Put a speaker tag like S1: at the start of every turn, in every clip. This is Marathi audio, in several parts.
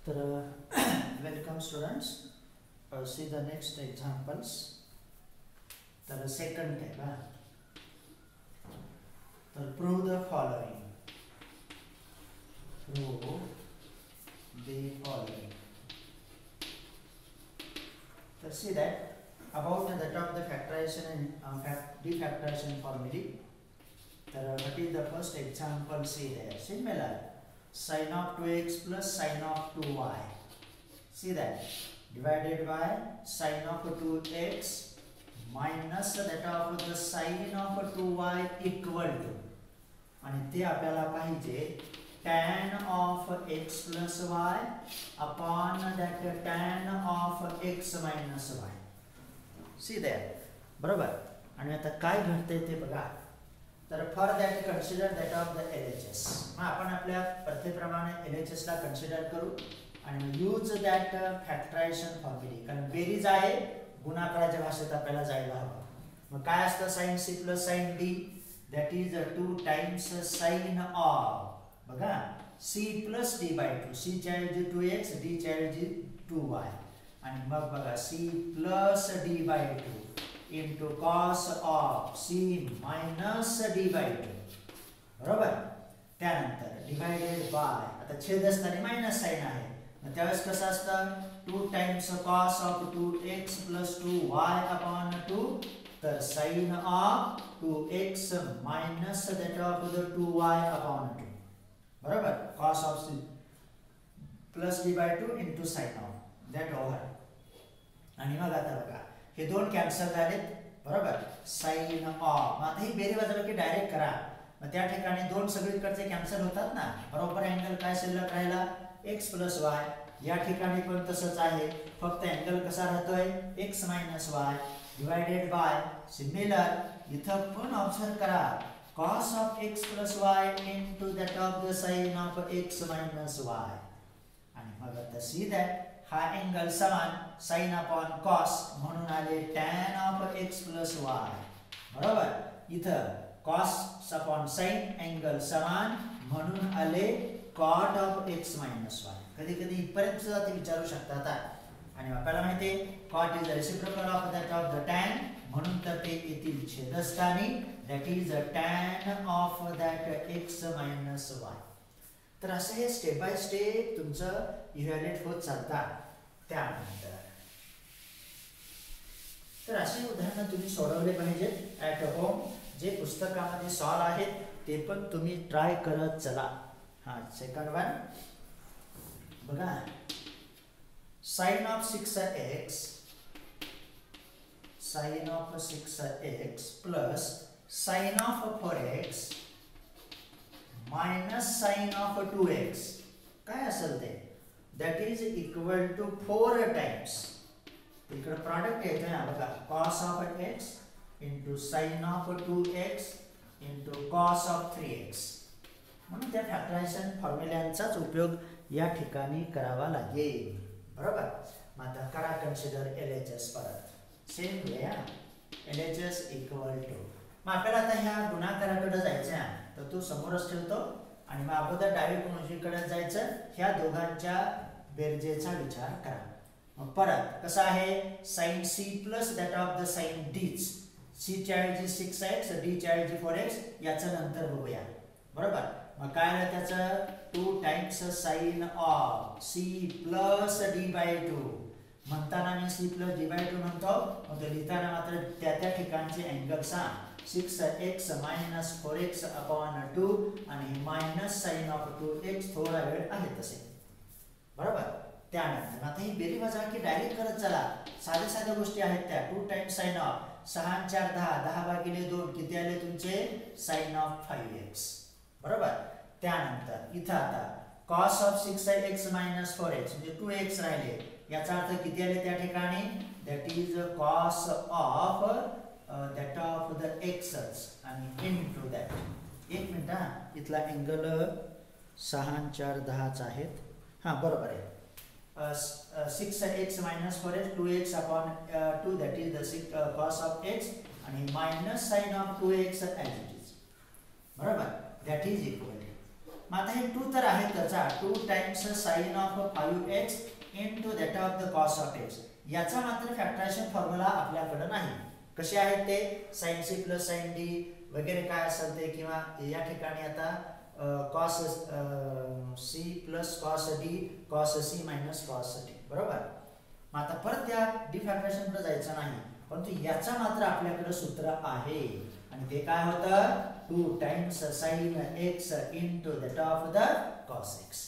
S1: तर welcome students. See the next examples. तर second type. तर prove the following. Prove the following. So see that about the that of the factorization and defactorization formulae. What is the first example? See there, similar sin of 2x plus sin of 2y. See that divided by sin of 2x minus that of the sin of 2y equal to, आणि ते आपल्याला पाहिजे tan of x plus y upon that tan of x minus y. See there, बरोबर. आणि आता काय घडते ते बघा. तर for that consider that of the LHS. मग आपण आपल्या प्रथेप्रमाणे LHS ला कन्सिडर करू आणि यूज दॅट फॅक्टरायझेशन फॉर्म्युला. कारण बेरीज आहे, गुणाकाराच्या भाषेत आपल्याला जायला हवं. मग काय असतं sin c plus sin d, that is 2 times sin of बघा c plus d by 2. c च्या ऐवजी 2x, d च्या ऐवजी 2y आणि मग बघा c plus d by 2 into cos of c minus d by 2. बरोबर. त्यानंतर डिवाइडेड बाय, आता छेदस्थानी मायनस साइन आहे, मग त्यावेळेस कसं असतं 2 times cos of 2x plus 2y upon 2. तर sin of 2x minus that of the 2y upon 2. बरोबर. cos of c plus d by 2 into sin of that over. आणि मग आता बघा हे दोन कॅन्सल झालेत. बरोबर. sin ऑफ, आता ही बेरीज वजाबाकी डायरेक्ट करा. मग त्या ठिकाणी दोन सगळीकडचे कॅन्सल होतात ना. बरोबर. अँगल काय शिल्लक राहिला x plus y. या ठिकाणी पण तसंच आहे, फक्त अँगल कसा राहतोय x minus y divided by similar. इथं पण ऑब्झर्व करा cos of x plus y into that of the sin of x minus y. आणि मग आता सी दॅट हा अँगल समान sin अपॉन cos म्हणून आले tan of x plus y. बरोबर. इथं cos अपॉन sin अँगल समान म्हणून आले cot of x minus y. कधी कधी इथपर्यंत सुद्धा ते विचारू शकतात. आणि आपल्याला माहिती आहे cot is reciprocal of that of the tan, म्हणून तर ते येतील छेदस्थानी, that is tan of that x minus y. तर असं हे स्टेप बाय स्टेप तुमचं इव्हॅल्युएट होत चालतात. त्यानंतर तर अशी उदाहरणं तुम्ही सोडवले पाहिजेत ॲट होम. जे पुस्तकामध्ये सॉल्व आहेत ते पण तुम्ही ट्राय करत चला. हा सेकंड वन बघा. sin of 6x plus sin of 4x minus sin of 2x काय असेल ते, that is equal to 4 times. इकडे प्रोडक्ट येतोय ना बघा, cos of x into sin of 2x into cos of 3x. म्हणून त्या फॅक्टरायझेशन फॉर्म्युल्यांचाच उपयोग या ठिकाणी करावा लागेल. बरोबर. मग आता करा कन्सिडर LHS परत same way. LHS equal to, मग आपल्याला आता ह्या गुणाकाराकडे जायचं आहे, तर तो समोरच ठेवतो आणि मग अगोदर डावीकडून उजवीकडे जायचं. ह्या दोघांच्या बेरजेचा विचार करा. मग परत कसं आहे sin c plus that of the sin d. c च्या ऐवजी 6x, d च्या ऐवजी 4x. याचं नंतर बघूया. बरोबर. मग काय आलं त्याचं 2 times sin of c plus d by 2. म्हणताना मी c plus d by 2 म्हणतो, मग ते लिहिताना मात्र त्या ठिकाणचे अँगल सांग. 6x minus 4x upon 2 आणि मायनस sin of 2x थोडा वेळ आहे तसे. बरोबर. त्यानंतर आता ही बेरीज वजाबाकी डायरेक्ट करत चला. साध्या साध्या गोष्टी आहेत त्या. 2 टाइम्स sin ऑफ 6 आणि 4 10, 10 भागिले 2 किती आले तुमचे sin ऑफ 5x. बरोबर. त्यानंतर इथं आता cos of 6x minus 4x म्हणजे 2x राहिले. याचा अर्थ किती आले त्या ठिकाणी, that is cos of that of the x आणि into that. एक मिनिट हा, इथला अँगल 6 आणि 4 10 आहेत. हा बरोबर आहे. 6x minus 4x 2x upon 2 that is the cos of x आणि minus sin of 2x as it is. बरोबर. that is equal to मग आता हे 2 तर आहे त्याचा 2 times sign of 5x into that of the cos of x. याचा मात्र फॅक्टरायझेशन फॉर्म्युला आपल्याकडे नाही. कसे आहेत ते sin c plus sin d वगैरे काय असेल ते, किंवा या ठिकाणी आता cos c plus cos d cos c minus cos d. बरोबर. मग आता परत त्या डिफॅक्टरेशन कडे जायचं नाही, परंतु याचा मात्र आपल्याकडे सूत्र आहे आणि ते काय होतं 2 times sin x into that of the cos x.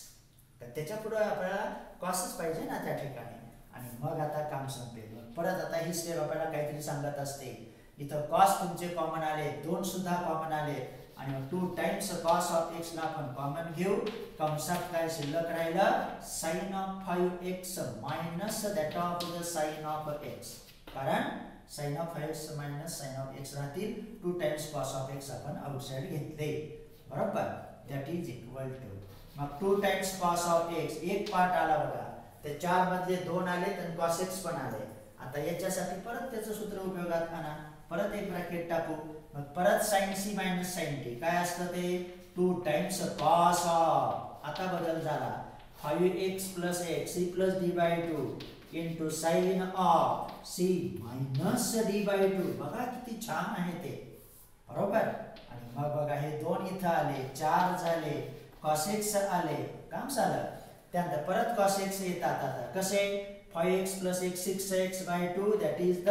S1: तर त्याच्या पुढे आपल्याला cosच पाहिजे ना त्या ठिकाणी. आणि मग आता काम संपेल. परत आता ही स्टेप आपल्याला काहीतरी सांगत असते. इथं cos तुमचे कॉमन आले, 2 सुद्धा कॉमन आले आणि मग 2 टाइम्स cos ऑफ x ला आपण कॉमन घेऊ. कंसात काय शिल्लक राहिलं sin of 5x minus that of the sin of x. कारण sin of 5x minus sin of x राहतील. 2 टाइम्स cos ऑफ x आपण आउटसाइड घेतले. बरोबर. दॅट इज इक्वल टू मग 2 टाइम्स cos ऑफ x एक पार्ट आला बघा. ते 4 मधले 2 आले आणि cos x पण आले. आता याच्यासाठी परत त्याचं सूत्र उपयोगात आणा. परत एक ब्रॅकेट टाकू. मग परत sin c minus sin d काय असतं ते 2 टाइम्स cos ऑफ, आता बदल झाला 5x plus x c plus d by 2 into sin of c minus d by 2. बघा किती छान आहे ते. बरोबर. आणि मग बघा हे 2 इथं आले, 4 झाले, cos x आले, काम झालं. त्यानंतर परत cos x येतात. आता कसे 5x plus x 6x by 2 that is the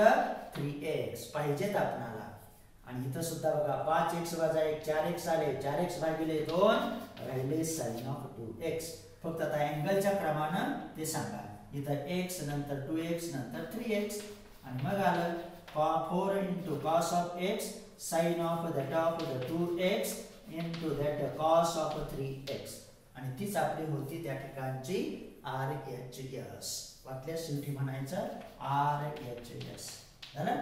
S1: 3x पाहिजेत आपल्याला. आणि इथं सुद्धा बघा 5x वजा 1 4x आले, 4x भागिले 2 राहिले sin ऑफ 2x. फक्त आता अँगलच्या क्रमानं ते सांगा. इथं x नंतर 2x नंतर 3x आणि मग आलं 4 into cos of x sin of that of the 2x into that cos of 3x. आणि तीच आपली होती त्या ठिकाणची RHS. वाटल्यास शेवटी म्हणायचं RHS. झालं.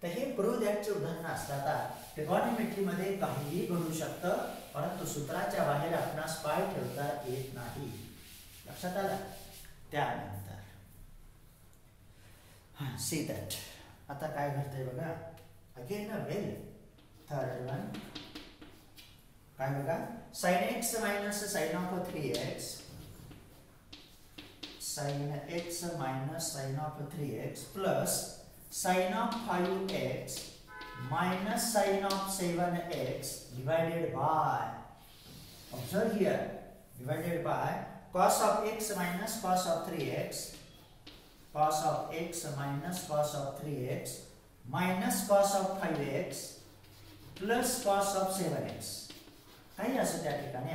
S1: तर हे प्रूव्ह दॅटचे उदाहरण असतात. ट्रिगोनोमेट्री मध्ये काहीही घडू शकतं, परंतु सूत्राच्या बाहेर आपणास पाय ठेवता येत नाही. लक्षात आलं. त्यानंतर सी दॅट आता काय घडतंय बघा. अगेन वेल थर्ड वन काय बघा sin x minus sin of 3x sin x minus sin of 3x plus sin of 5x minus sin of 7x divided by, observe here, divided by cos of x minus cos of 3x, cos of x minus cos of 3x minus cos of 5x plus cos of 7x. काही असं त्या ठिकाणी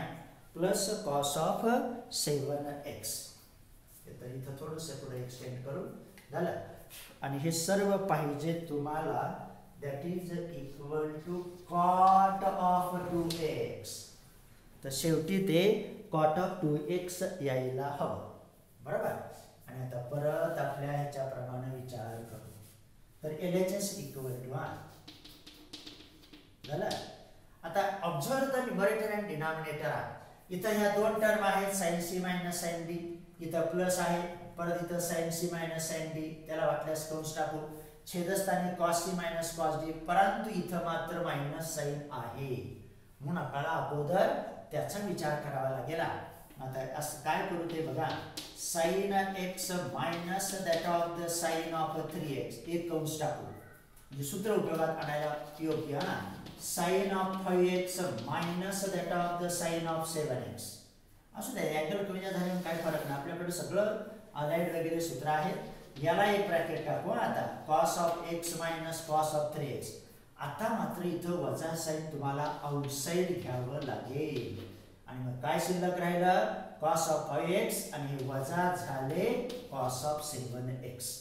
S1: प्लस cos of 7x. तर इथं थोडंसं पुढे एक्सटेंड करू. झालं. आणि हे सर्व पाहिजे तुम्हाला that is equal to cot of 2x. तर शेवटी ते cot of 2x यायला हवं. बरोबर. आणि आता परत आपल्या ह्याच्या प्रमाणे विचार करू. तर LHS इक्वल टू 1 झालं. आता observe the numerator and denominator आहे. इथं ह्या 2 टर्म आहेत sin c minus sin d. इथं प्लस आहे, परत इथं sin c minus sin d, त्याला वाटल्यास कंस टाकू. छेदस्थानी cos c minus cos d, परंतु इथं मात्र मायनस साइन आहे म्हणून आपल्याला अगोदर त्याचा विचार करावा लागेल. आता असं काय करू ते बघा. sin x minus that of the sin of 3x एक कंस टाकू. म्हणजे सूत्र उपयोगात आणायला योग्य ना. sin of 5x minus that of the sin of 7x. असं द्या. अँगल कमी झाल्याने काय फरक नाही. आपल्याकडे सगळं अलाइड वगैरे सूत्र आहेत. याला एक ब्रॅकेट टाकू. आता cos of x minus cos of 3x. आता मात्र इथं वजा साइन तुम्हाला आउटसाइड घ्यावं लागेल. आणि मग काय शिल्लक राहिलं cos of 5x आणि हे वजा झाले cos of 7x.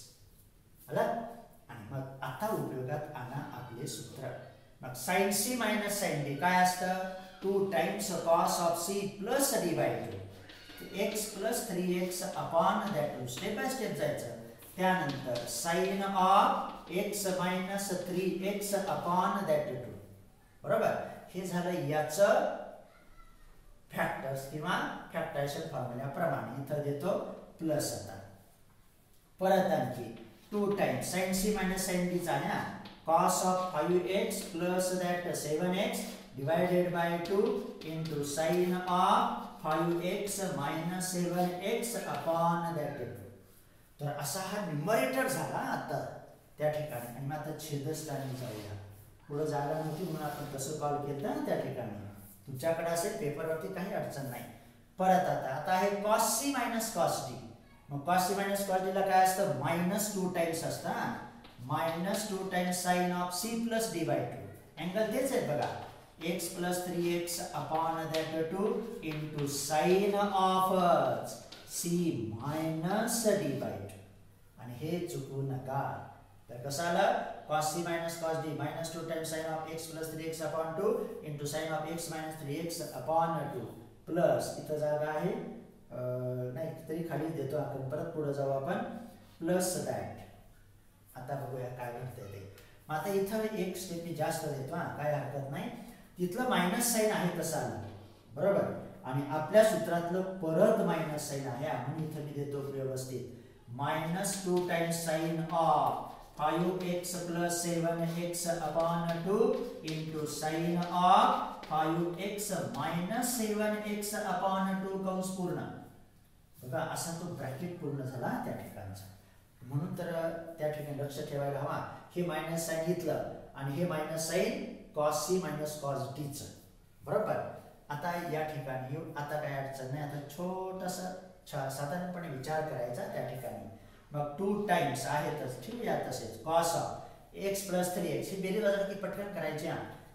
S1: आलं. आणि मग आता उपयोगात आणा आपले सूत्र. मग sin c minus sin d काय असतं 2 times cos of c plus d by 2. x plus 3x upon that 2. Step by step जायचं. त्यानंतर sin of x minus 3x upon that 2. बरोबर. हे झालं याचं फॅक्टर्स किंवा फॅक्टरायझेशन फॉर्म्युल्याप्रमाणे. इथं देतो प्लस. आता परत आणखी 2 times sin c minus sin d चा ना cos of 5x plus that 7x divided by 2 into sin of 5x minus 7x upon that 2. तर असा हा न्यूमरेटर झाला आता त्या ठिकाणी. आणि मग आता छेदस्थानी जाऊया. पुढे जागा नव्हती म्हणून आपण तसं कॉल केलं ना त्या ठिकाणी. तुमच्याकडे असेल पेपरवरती काही अडचण नाही. परत आता आहे cos c minus cos d. मग cos c minus cos d ला काय असतं -2 टाइम्स असतं. -2 times sin of c plus d by 2. Angle तेच आहे बघा. x plus 3x upon that 2 into sin of c minus d by 2. आणि हे चुकू नका. तर कसं आलं cos c minus cos d -2 times sin of x plus 3x upon 2 into sin of x minus 3x upon 2 plus इथं जागा आहे नाही तरी खाली देतो आपण. परत पुढे जाऊ आपण प्लस दॅट. आता बघूया काय घडतंय ते. मग आता इथं एक स्टेप मी जास्त देतो काय हरकत नाही. तिथलं मायनस साइन आहे तसं आलं बरोबर. आणि आपल्या सूत्रातलं परत मायनस साइन आहे म्हणून इथं मी देतो व्यवस्थित -2 times sin of 5x plus 7x upon 2 into sin of 5x minus 7x upon 2 कंस पूर्ण. बघा असा तो ब्रॅकेट पूर्ण झाला त्या ठिकाणचा. म्हणून तर त्या ठिकाणी लक्ष ठेवायला हवा. हे मायनस साइन घेतलं आणि हे minus sine cos c minus cos d चं बरोबर. आता या ठिकाणी आता काय अडचण नाही. आता छोटासा साधारणपणे विचार करायचा त्या ठिकाणी. मग 2 टाइम्स आहेतच ठेवूया तसेच cos of x plus 3x ही बेरीज वजाबाकी पटकन करायची.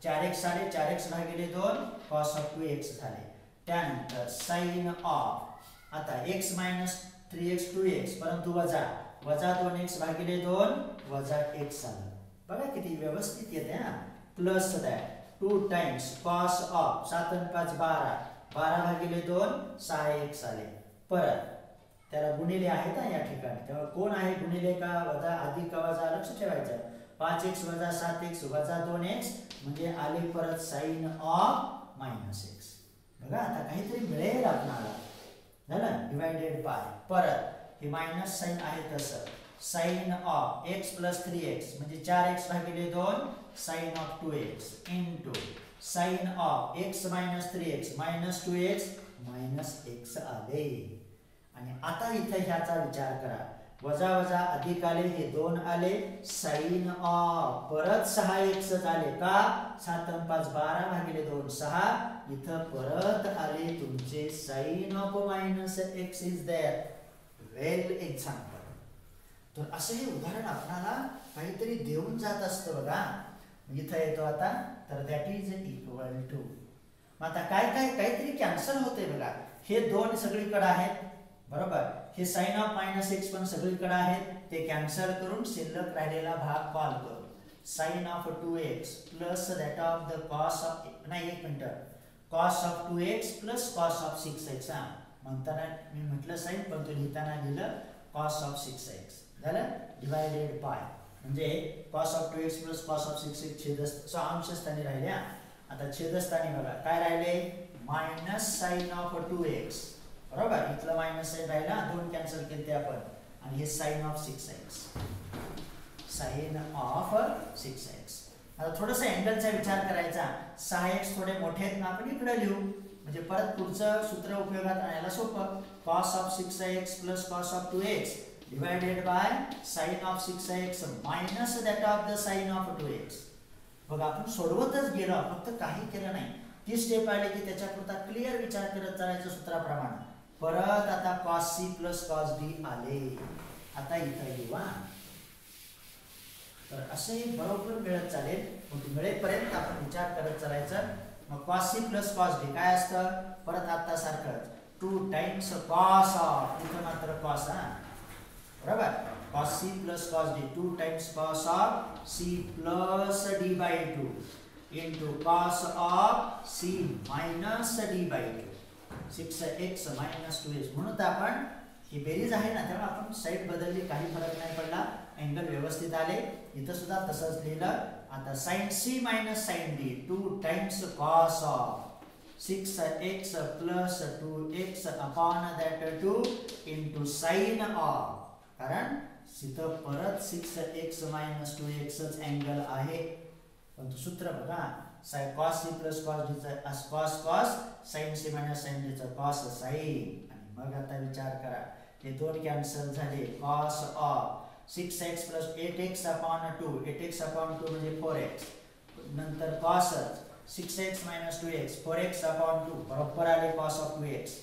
S1: 4x आले 4x भागिले 2 cos of 2x झाले. त्यानंतर sin of आता x minus 3x 2x परंतु वजा 2x भागिले 2 वजा x आलं. बघा किती व्यवस्थित येते plus that 2 times cos of 7 आणि 5 12 भागिले 2 6x आले. परत त्याला गुणिले आहेत या ठिकाणी. तेव्हा कोण आहे गुणिले का वजा अधिक का वजा लक्ष ठेवायचं. 5x वजा 7x वजा 2x म्हणजे आले परत sin of -x. बघा आता काहीतरी मिळेल आपल्याला. झालं डिवाइडेड बाय. परत हे मायनस साइन आहे तसं sin of x plus 3x म्हणजे 4x भागिले 2 sin of 2x into sin of x minus 3x minus 2x minus x आले. आणि आता इथे ह्याचा विचार करा. वजा वजा अधिक आले हे 2 आले sin of परत 6x झाले का 7 आणि 5 12 भागिले 2 6 इथं परत आले तुमचे sin of -x is there. Well example. तर असं हे उदाहरण आपल्याला काहीतरी देऊन जात असतं बघा. इथं येतो आता तर दॅट इज इक्वल टू. मग आता काहीतरी कॅन्सल होते बघा. हे 2 सगळीकडे आहेत बरोबर. हे sin of -x पण सगळीकडे आहेत. ते कॅन्सल करून शिल्लक राहिलेला भाग कॉल करू. sin of 2x plus that of the cos of नाही एक minute cos of 2x plus cos of 6x. म्हणताना मी म्हटलं साइन पण तो लिहिताना लिहिलं cos of 6x. झालं डिवाइडेड बाय म्हणजे cos of 2x plus cos of 6x छेदस्थानी अंशस्थानी राहिले. आता छेदस्थानी बघा काय राहिले -sin of 2x बरोबर. इथलं मायनस साइन राहिला 2 कॅन्सल केले आपण आणि हे sin of 6x sin of 6x. आता थोडंसं अँगलचा विचार करायचा. 6x थोडे मोठे आहेत ना आपण इकडे लिहू म्हणजे परत पुढचं सूत्र उपयोगात आणायला सोपं. cos of 6x plus cos of 2x divided by sin of 6x minus that of the sin of 2x. बघा आपण सोडवतच गेलो फक्त काही केलं नाही. ती स्टेप आली की त्याच्यापुरता क्लिअर विचार करत चालायचं सूत्राप्रमाणे. परत आता cos c plus cos d आले. आता इथं येऊ. तर असे बरोबर मिळत चालेल. मग मिळेपर्यंत आपण विचार करत चालायचं. मग cos c plus cos d काय असतं परत आता सारखंच 2 टाइम्स cos of इथं मात्र cos बरोबर. cos c plus cos d 2 times cos of c plus d by 2 into cos of c minus d by 2 6x minus 2x. म्हणून आपण ही बेरीज आहे ना त्यामुळे आपण साइड बदलली काही फरक नाही पडला. अँगल व्यवस्थित आले. इथं सुद्धा तसंच लिहिलं. आता sin c minus sin d 2 times cos of 6x plus 2x upon that 2 into sin of कारण इथं परत 6x minus 2x अँगल आहे. पण सूत्र बघा cos c plus cos d चा cos sin c minus sin d चा cos sin आणि मग आता विचार करा हे दोन कॅन्सल झाले cos of 6x plus 8x upon 2 8x upon 2 म्हणजे 4x नंतर cos 6x minus 2x 4x upon 2 बरोबर आले cos of 2x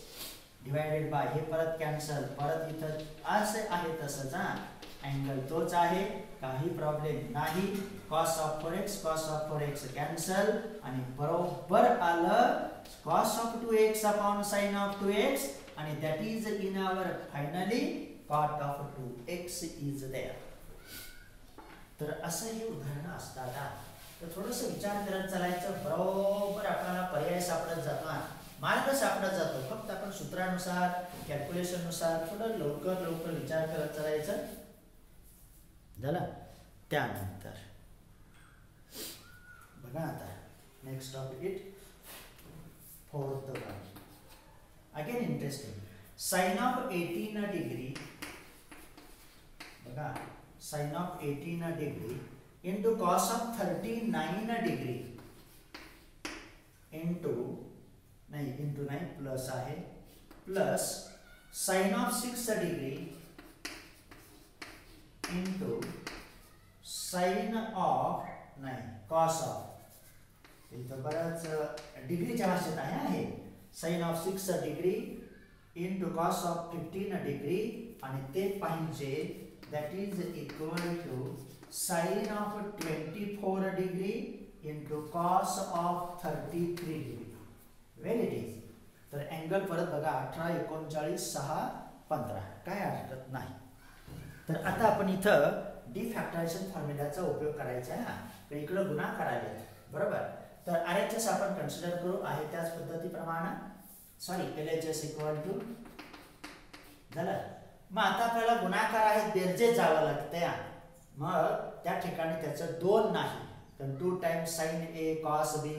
S1: divided by हे परत कॅन्सल परत इथं असे आहे तसंच अँगल तोच आहे काही प्रॉब्लेम नाही cos of 4x कॅन्सल आणि बरोबर आलं cos of 2x upon sin of 2x आणि that is in our finally cot of 2x is there. तर असं हे उदाहरण असतात तर थोडंसं विचार करत चालायचं बरोबर आपल्याला पर्याय सापडत जातो मार्ग सापडत जातो फक्त आपण सूत्रानुसार कॅल्क्युलेशन नुसार थोडं लवकर विचार करत चालायचं झालं त्यानंतर बघा आता next topic it fourth one again interesting sin of 18 degree बघा sin of 18 degree into cos of 39 degree into नाही प्लस आहे plus sin of 6 degree into sin of नाही cos of इथं बराच डिग्रीच्या भाषेत आहे sin of 6 degree into cos of 15 degree आणि ते पाहिजे that is equal to sin of 24 degree into cos of 33 degree where it is तर अँगल परत बघा 18 39 6 15 काय अडचण नाही तर आता आपण इथं डी फॅक्टरायझेशन फॉर्म्युलाचा उपयोग करायचा आहे तर इकडे गुणाकार आले बरोबर तर RHS आपण कन्सिडर करू आहे त्याच पद्धतीप्रमाणे सॉरी LHS इक्वल टू झालं मग आता आपल्याला गुणाकार आहे बेरजे जावं लागतंय मग त्या ठिकाणी त्याचं 2 नाही तर 2 times sin A cos B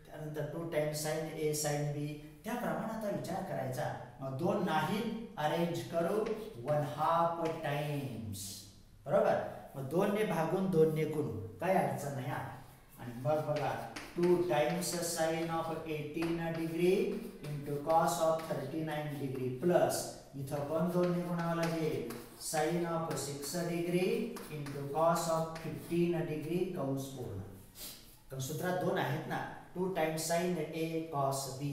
S1: त्यानंतर 2 times sin A sin B त्या प्रमाणात विचार करायचा मग 2 नाही अरेंज करू 1/2 टाइम्स बरोबर मग 2 ने भागून 2 ने गुणू काय अडचण नाही आणि मग बघा 2 times sin of 18 degree into cos of 39 degree plus इथं पण 2 ने गुणावं लागेल sin of 6 degree into cos of 15 degree कंस पूर्ण तर सूत्रात 2 आहेत ना 2 times sin A cos B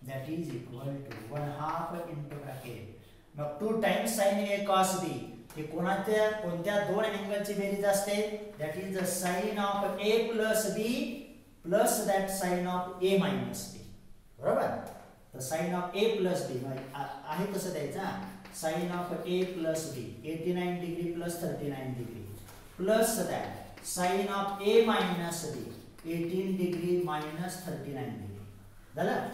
S1: that is equal to 1/2 into bracket मग 2 times sin A cos B हे कोणत्या दोन अँगलची बेरीज असते that is the sin of A plus B plus that sin of A minus B बरोबर तर sin of A plus B आहे कसं द्यायचा sin of A plus B 89 degree plus 39 degree plus that sin of A minus B 18 degree minus 39 degree झालं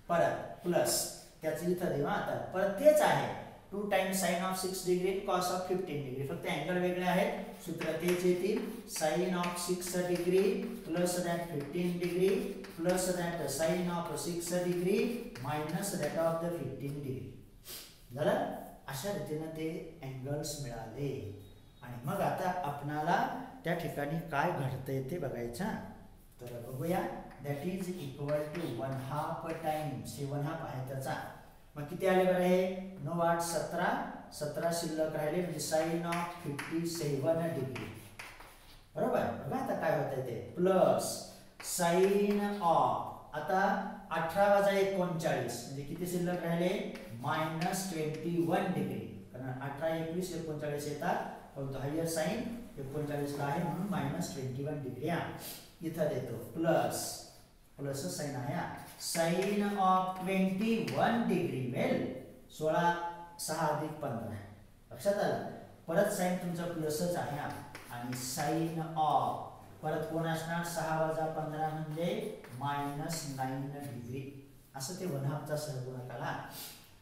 S1: परत प्लस त्याची इथं देवा आता परत तेच आहे 2 times sin of 6 degree cos of 15 degree फक्त अँगल वेगळे आहेत सूत्र तेच येतील sin of 6 degree plus that 15 degree plus that sin of 6 degree minus that of the 15 degree झालं अशा रीतीने ते अँगल्स मिळाले आणि मग आता आपणाला त्या ठिकाणी काय घडतंय ते बघायचं तर बघूया that is equal to 1/2 times हे 1/2 आहे त्याचा मग किती आले बरं हे 9 8 17 शिल्लक राहिले म्हणजे sin of 57 डिग्री बरोबर बघा आता काय होतंय ते प्लस sin of आता 18 वजा 39 म्हणजे किती शिल्लक राहिले -21 डिग्री कारण 18 21 39 येतात परंतु हायर साइन 39 ला आहे म्हणून -21 डिग्री इथं देतो प्लस साइन आहे साइन ऑफ 21 डिग्री वेल 16 6 अधिक 15 लक्षात आलं परत साइन तुमचं प्लसच आहे आणि साइन ऑफ परत कोण असणार 6 वजा 15 म्हणजे -9 डिग्री असं ते 1/2 चा सहगुणक आला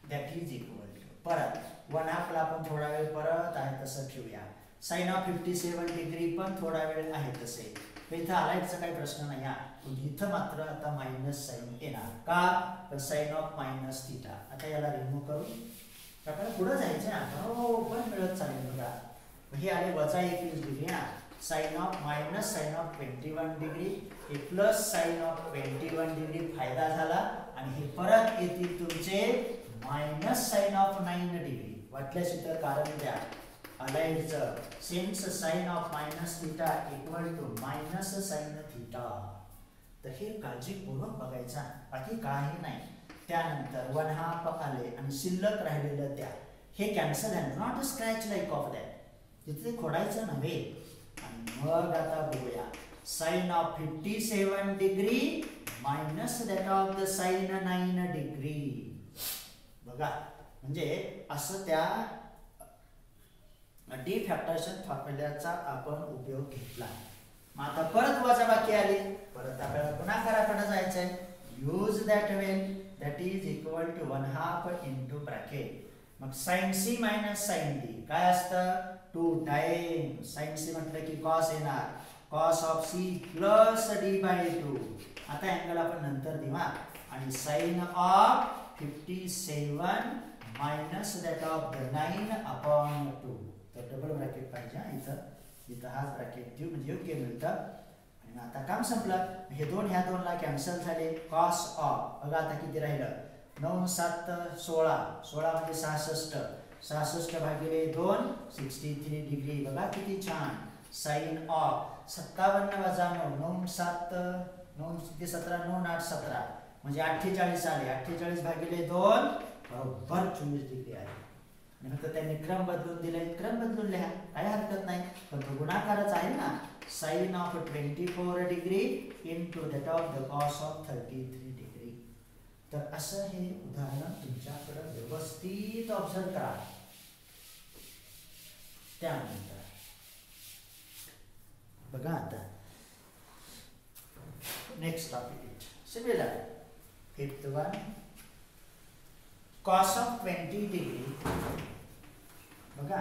S1: दॅट इज इक्वल टू परत 1/2 ला आपण थोडा वेळ परत आहे तसं ठेवूया साइन ऑफ 57 डिग्री पण थोडा वेळ आहे तसे इथं आलायचा काही प्रश्न नाही पण इथं मात्र आता मायनस साइन येणार का तर साइन ऑफ मायनस थीटा आता याला रिमूव्ह करू आपल्याला पुढे जायचं ना बरोबर मिळत चालेल बघा हे आले वजा 21 degree sine of minus sine of 21 degree, हे प्लस साइन ऑफ 21 डिग्री फायदा झाला आणि हे परत येतील तुमचे मायनस साइन ऑफ 9 डिग्री. वाटल्यास इतर कारण द्या. अलाइनचं since sine of minus theta equal to minus sine theta. तर हे काळजीपूर्वक बघायचा, बाकी काही नाही. त्यानंतर 1/2 आले आणि शिल्लक राहिलेलं त्या हे कॅन्सल आहे. Not scratch like of that, तिथे खोडायचं नव्हे. आणि मग आता बघूया sine of 57 degree minus that of the sine 9 degree. बघा म्हणजे असं त्या डिफॅक्टरेशन फॉर्म्युल्याचा आपण उपयोग घेतला. मग आता परत वजाबाकी आली, परत आपल्याला गुणाकाराकडे जायचं आहे. Use that when that is equal to 1/2 into bracket. मग sine C minus sine D काय असतं 2 टाइम. साइन सी म्हटलं की कॉस येणार, cos of c plus d by 2. आता अँगल आपण नंतर देऊ. आणि sine of 57 minus that of the 9 upon 2. तर डबल ब्रॅकेट पाहिजे इथं, इथं हाच ब्रॅकेट देऊ म्हणजे योग्य मिळतं. आणि आता काम संपलं. हे दोन ह्या दोनला कॅन्सल झाले. कॉस ऑफ बघा आता किती राहिलं 9 7 16, 16 म्हणजे 66, 66 भागिले 2 63 डिग्री. बघा किती छान. साइन ऑफ 57 वजा 9, 9 7 9 17 9 8 17 म्हणजे 48 आले. 48 भागिले 2 बरोबर 24 डिग्री आले. आणि फक्त त्यांनी क्रम बदलून दिले, क्रम बदलून लिहा काही हरकत नाही, पण तो गुणाकारच आहे ना. Sine of 24 degree into that of the cos of 33 degree. तर असं हे उदाहरण तुमच्याकडे व्यवस्थित ऑब्झर्व करा. त्यानंतर बघा आता next topic similar 5th one cos of 20 degree बघा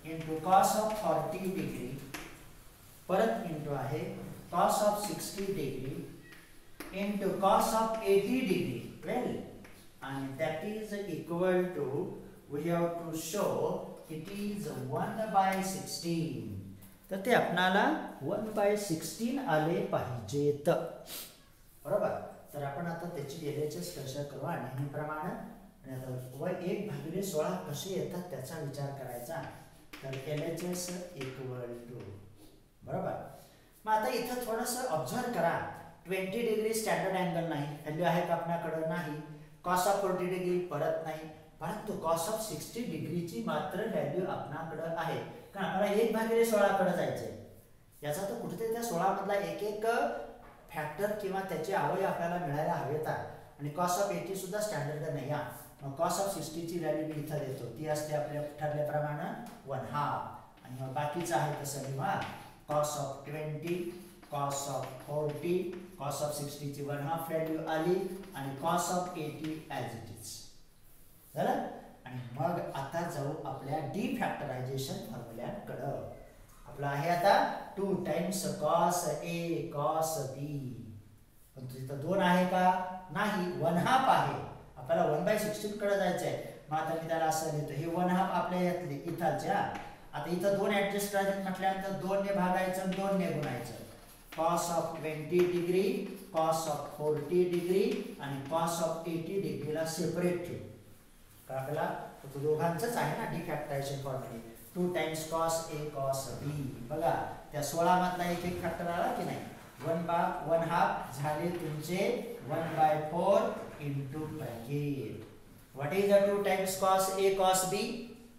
S1: इंटू cos of 40 डिग्री परत इंटू आहे cos of 60 degree into cos of 80 degree. Well and that is equal to we have to show it is 1/16. तर ते आपणाला 1/16 आले पाहिजेत बरोबर. तर आपण आता त्याची LHS कशा करू आणि नेहमीप्रमाणे व 1/16 कसे येतात त्याचा विचार करायचा. तर LHS इक्वल टू बरोबर. मग आता इथं थोडंसं ऑब्झर्व करा. 20 डिग्री स्टँडर्ड अँगल नाही, व्हॅल्यू आहे का आपल्याकडे नाही. cos of 40 डिग्री परत नाही, परंतु cos of 60 डिग्रीची मात्र व्हॅल्यू आपल्याकडे आहे. कारण आपल्याला 1/16 कडे जायचंय. याचा तर कुठेतरी त्या 16 मधला एक एक फॅक्टर किंवा त्याचे अवयव आपल्याला मिळायला हवेत. आणि cos of 80 सुद्धा स्टँडर्ड नाही. मग cos of 60 ची व्हॅल्यू मी इथं देतो, ती असते आपल्या ठरल्याप्रमाणे 1/2. आणि मग बाकीचं आहे तसं लिहा cos of 20, cos of 40, cos of 60 ची 1/2 व्हॅल्यू आली आणि cos of 80 as it is झालं. आणि मग आता जाऊ आपल्या डिफॅक्टरायझेशन फॉर्म्युल्याकडे. आपला आहे आता 2 times cos A cos B. पण तिथं 2 आहे का नाही, 1/2 आहे. आपल्याला 1/16 कडे जायचं आहे. मग आता मी त्याला असं लिहितो, हे 1/2 आपल्या यातले इथालच्या. आता इथं 2 ऍडजस्ट करायचे म्हटल्यानंतर 2 ने भागायचं आणि 2 ने गुणायचं. cos of 20 degree cos of 40 degree आणि cos of 80 डिग्रीला सेपरेट ठेवू. कारण आपल्याला दोघांचंच आहे ना defactorisation formula. 2 times cos A cos B. बघा त्या 16 मधला एक एक फॅक्टर आला की नाही. 1/2 झाले तुमचे 1/4 into bracket. What is the 2 times cos A cos B.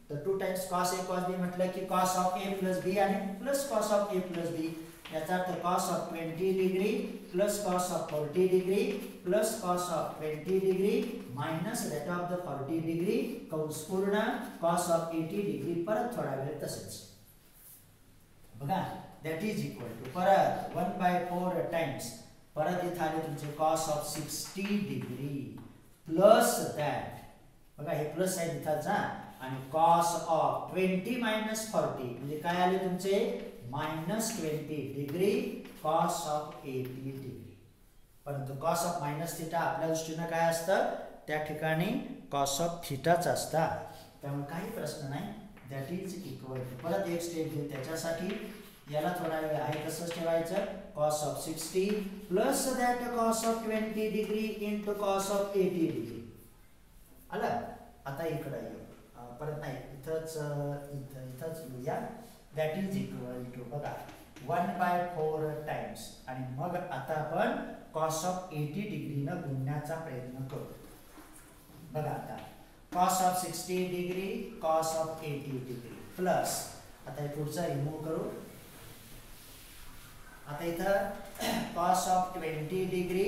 S1: तर 2 times cos A cos B म्हटलं की cos of A plus B आणि plus cos of A plus B. याचा अर्थ cos of 20 degree plus cos of 40 degree plus cos of 20 degree minus that of the 40 degree कंस पूर्ण cos of 80 डिग्री परत थोडा वेळ तसेच. बघा दॅट इज इक्वल टू परत 1/4 टाइम्स परत इथे आले तुमचे cos of 60 degree plus that बघा हे प्लस आहे इथाचा आणि cos of 20 मायनस 40 म्हणजे काय आले तुमचे -20 डिग्री cos of 80 डिग्री. परंतु cos of मायनस थिटा आपल्या दृष्टीने काय असतं त्या ठिकाणी cos of थिटाच असतं. त्यामुळे काही प्रश्न नाही. दॅट इज इक्वल टू परत एक स्टेप घेऊ त्याच्यासाठी याला थोडा वेळ आहे तसंच ठेवायचं. cos of 60 plus that cos of 20 degree into cos of 80 degree. आलं. आता इकडे येऊ परत नाही इथंच येऊया. दॅट इज इक्वल टू बघा 1/4 टाइम्स आणि मग आता आपण cos of 80 डिग्रीनं गुणण्याचा प्रयत्न करू. बघा आता cos of 60 degree cos of 80 degree plus आता हे पुढचा रिमूव्ह करू. आता इथं cos of 20 degree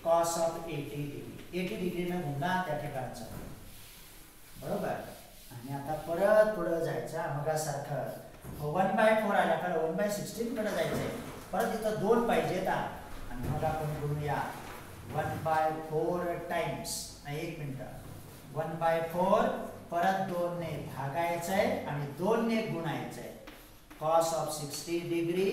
S1: cos of 80 degree 80 डिग्रीनं गुणला त्या ठिकाणचा बरोबर. आणि आता परत पुढे जायचं मगासारखं 1/4 आला कारण 1/16 कडे जायचंय. परत इथं 2 पाहिजेत आणि मग आपण गुणूया 1/4 टाइम्स. एक मिनिट 1/4 परत 2 ने भागायचंय आणि 2 ने गुणायचंय. cos of 60 degree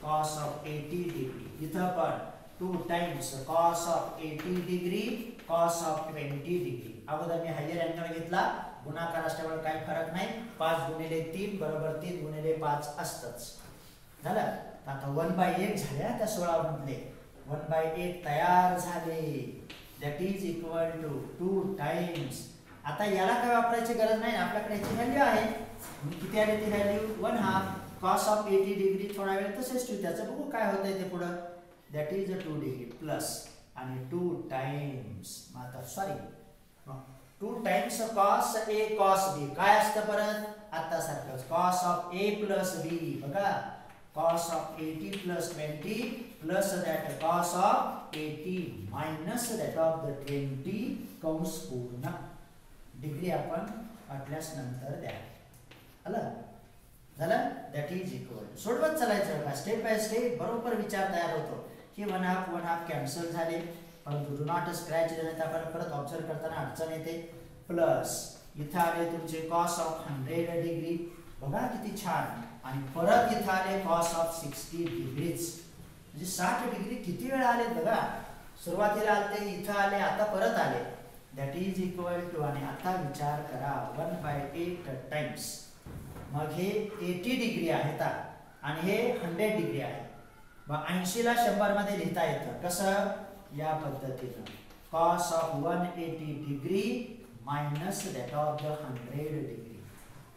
S1: cos of 80 degree इथं पण 2 times cos of 80 degree cos of 20 degree. अगोदर मी हायर अँगल घेतला गुणाकार असल्यामुळे काही फरक नाही. 5 गुणिले 3 बरोबर 3 गुणिले 5 असतंच. झालं. आता 1/8 झाल्या त्या 16 मधले 1/8 तयार झाले. That is equal to 2 times. आता याला काय वापरायची गरज नाही आपल्याकडे याची व्हॅल्यू आहे. किती आली ती व्हॅल्यू 1/2 cos of 80 डिग्री थोडा वेळ तसेच ठेवू. त्याचं बघू काय होतंय ते पुढं. दॅट इज 2 डिग्री प्लस आणि 2 टाइम्स आता sorry 2 times cos A cos B काय असतं परत आता सारखंच cos of A plus B बघा cos of 80 plus 20 plus that cos of 80 minus that of the 20 कंस पूर्ण. डिग्री आपण वाटल्यास नंतर द्या. आलं झालं. दॅट इज इक्वल सोडवत चालायचं का स्टेप बाय स्टेप बरोबर विचार तयार होतो की 1/2 कॅन्सल झाले परंतु डू नॉट स्क्रॅच आपण परत ऑब्झर्व करताना अडचण येते. प्लस इथं आले तुमचे cos of 100 डिग्री बघा किती छान आणि परत इथं आले cos of 60 डिग्रीज म्हणजे 60 डिग्री किती वेळा आले बघा. सुरुवातीला आले इथं आले आता परत आले. दॅट इज इक्वल टू आणि आता विचार करा 1/8 टाइम्स मग हे 80 डिग्री आहेत आणि हे 100 डिग्री आहे. मग 80 ला 100 मध्ये लिहिता येतं कसं या पद्धतीनं cos of 180 degree minus that of the 100 degree.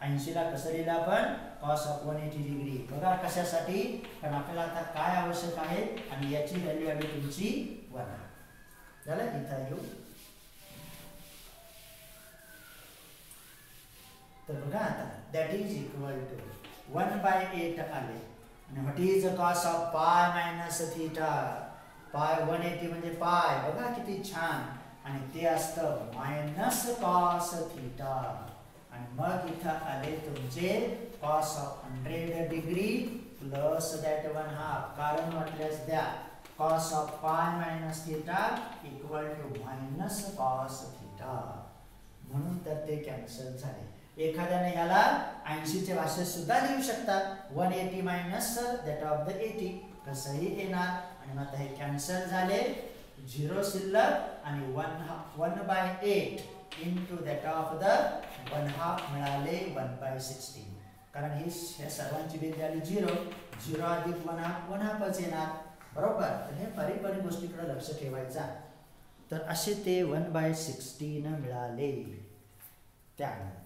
S1: 80 ला कसं लिहिलं आपण cos of 180 डिग्री बघा कशासाठी कारण आपल्याला आता काय आवश्यक आहे आणि याची व्हॅल्यू आली तुमची 1 झालं. इथं येऊ तर बघा आता दॅट इज इक्वल टू 1/8 आले आणि what is cos of pi minus theta. पाय 180 म्हणजे पाय बघा किती छान आणि ते असतं मायनस cos थीटा आणि मग इथं आले तुमचे cos of 100 degree plus that 1/2 कारण वाटल्यास द्या cos of pi minus theta equal to minus cos theta म्हणून तर ते कॅन्सल झाले. एखाद्याने याला 80 च्या भाषेत सुद्धा लिहू शकतात 180 मायनस दॅट ऑफ द 80 कसंही येणार आणि आता हे कॅन्सल झाले 0 शिल्लक आणि 1/8 into that of the 1/2 मिळाले 1/16 कारण ही सर्वांची बेरीज झाली 0 अधिक 1/2 येणार बरोबर. तर हे बारीक गोष्टीकडे लक्ष ठेवायचा. तर असे ते 1/16 मिळाले. त्यानंतर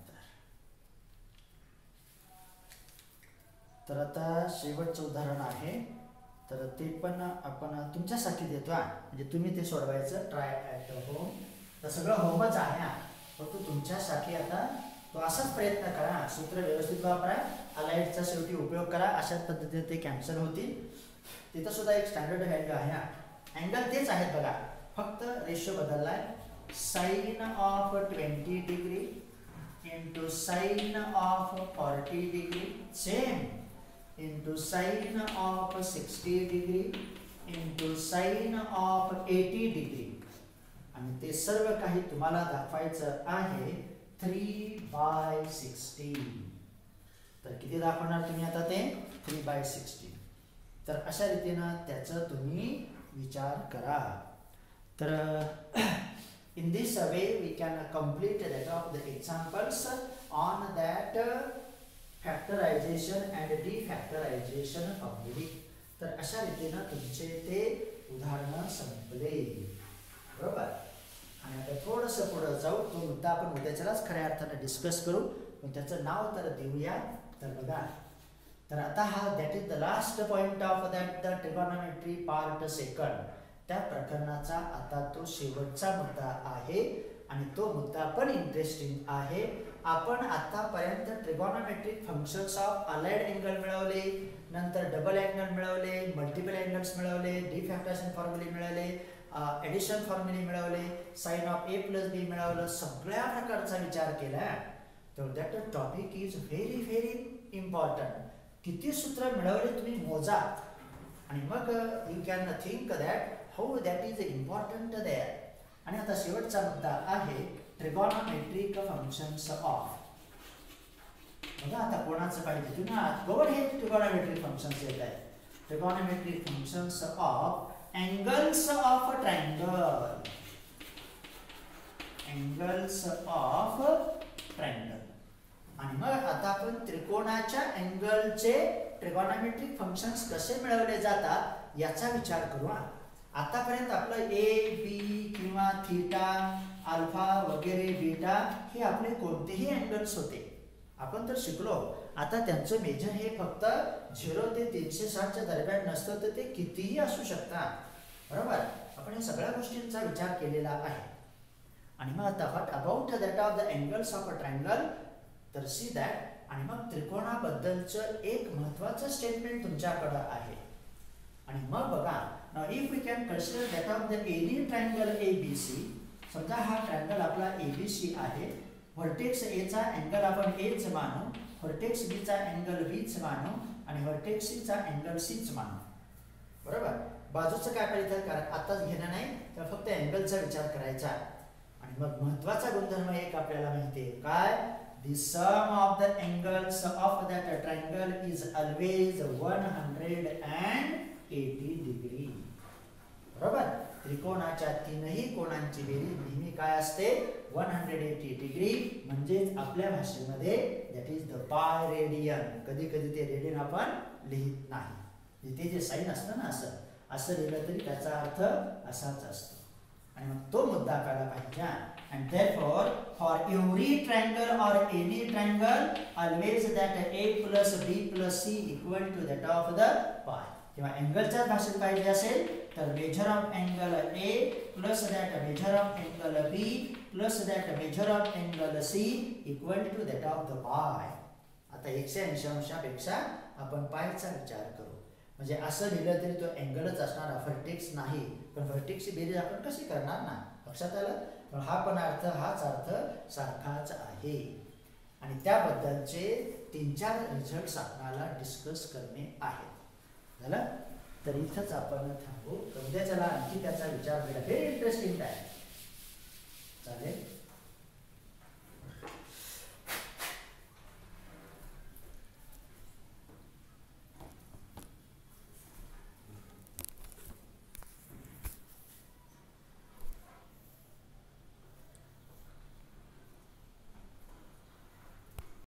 S1: तर आता शेवटचं उदाहरण आहे तर ते पण आपण तुमच्यासाठी देतो म्हणजे तुम्ही ते सोडवायचं ट्राय ॲट होम. तर सगळं होमच आहे फक्त तुमच्यासाठी आता तो असाच प्रयत्न करा. सूत्र व्यवस्थित वापरा अलाइटचा शेवटी उपयोग करा. अशाच पद्धतीने ते कॅन्सल होतील. तिथं सुद्धा एक स्टँडर्ड व्हॅल्यू आहे अँगल तेच आहेत बघा फक्त रेशो बदललाय. Sine of 20 degree into sine of 40 degree same into sin of 60 degree into sin of 80 degree आणि ते सर्व काही तुम्हाला दाखवायचं आहे 3/16. तर किती दाखवणार तुम्ही आता ते 3/16. तर अशा रीतीने त्याचं तुम्ही विचार करा. तर in this way we can complete that of the examples on that factorisation and defactorisation formulae. तर अशा रीतीनं तुमचे ते उदाहरणं संपले. बरोबर. आणि आता थोडंसं पुढं जाऊ, तो मुद्दा आपण उद्याच्यालाच खऱ्या अर्थानं डिस्कस करू, पण त्याचं नाव तर देऊया. तर बघा, तर आता हा that is the last point of that the trigonometry part second. त्या प्रकरणाचा आता तो शेवटचा मुद्दा आहे आणि तो मुद्दा पण इंटरेस्टिंग आहे. आपण आतापर्यंत trigonometric functions of allied angle मिळवले, नंतर डबल अँगल मिळवले, मल्टिपल अँगल्स मिळवले, डिफॅक्टरेशन फॉर्म्युले मिळवले, एडिशन फॉर्म्युले मिळवले, sine of A plus B मिळवलं, सगळ्या प्रकारचा विचार केला. तर that topic is very very important. किती सूत्र मिळवले तुम्ही मोजा आणि मग you can think that how that is important there. आणि आता शेवटचा मुद्दा आहे ट्रिगोनॉमेट्रिक फंक्शन्स ऑफ. बघा आता कोणाचं पाहिजे तुम्ही बघा, हे ट्रिगोनॉमेट्रिक फंक्शन्स येत आहेत. Trigonometric functions of angles of triangle. Angles of triangle. आणि मग आता आपण त्रिकोणाच्या अँगलचे ट्रिगोनॉमेट्रिक फंक्शन्स कसे मिळवले जातात याचा विचार करू. आतापर्यंत आपलं ए बी किंवा थीटा अल्फा वगैरे बीटा हे आपले कोणतेही अँगल्स होते, आपण तर शिकलो. आता त्यांचं मेजर हे फक्त 0 ते 360 दरम्यान नसतं, तर ते कितीही असू शकतात. बरोबर. आपण या सगळ्या गोष्टींचा विचार केलेला आहे. आणि मग आता what about that of the angles of a triangle. तर सी दॅट. आणि मग त्रिकोणाबद्दलचं एक महत्त्वाचं स्टेटमेंट तुमच्याकडं आहे. आणि मग बघा, now if we can consider that of the any triangle ABC. समजा हा ट्रायंगल आपला ABC आहे. व्हर्टेक्स ए चा अँगल आपण एच मानू, व्हर्टेक्स बी चा अँगल बीच मानू आणि व्हर्टेक्स सी चा अँगल सीच मानू. बरोबर. बाजूचं काय करायचं, कारण आताच घेणं नाही, तर फक्त अँगलचा विचार करायचा. आणि मग महत्त्वाचा गुणधर्म एक आपल्याला माहिती आहे काय, the sum of the angles of that triangle is always 180 degree. बरोबर. त्रिकोणाच्या तीनही कोणांची बेरीज नेहमी काय असते, 180 डिग्री. म्हणजेच आपल्या भाषेमध्ये that is the pi radian. कधी कधी ते रेडियन आपण लिहित नाही, इथे जे साइन असतं ना असं लिहिलं तरी त्याचा अर्थ असाच असतो. आणि मग तो मुद्दा आपल्याला पाहिजे. and therefore for every triangle or any triangle always that a plus b plus c equal to that of the pi. किंवा अँगलच्या भाषेत पाहिजे असेल तर measure of angle a plus that measure of angle b plus that measure of angle c equal to that of the pi. आता 180 अंशापेक्षा आपण पायचा विचार करू. म्हणजे असं लिहिलं तरी तो अँगलच असणार, व्हर्टेक्स नाही. पण व्हर्टेक्सची बेरीज आपण कशी करणार ना, लक्षात आलं. पण हा पण अर्थ हाच अर्थ सारखाच आहे. आणि त्याबद्दलचे 3-4 रिझल्ट्स आपल्याला डिस्कस करणे आहेत. झालं. तर इथंच आपण थांबू. उद्याच्याला आणखी त्याचा विचार केला. व्हेरी इंटरेस्टिंग आहे. चालेल.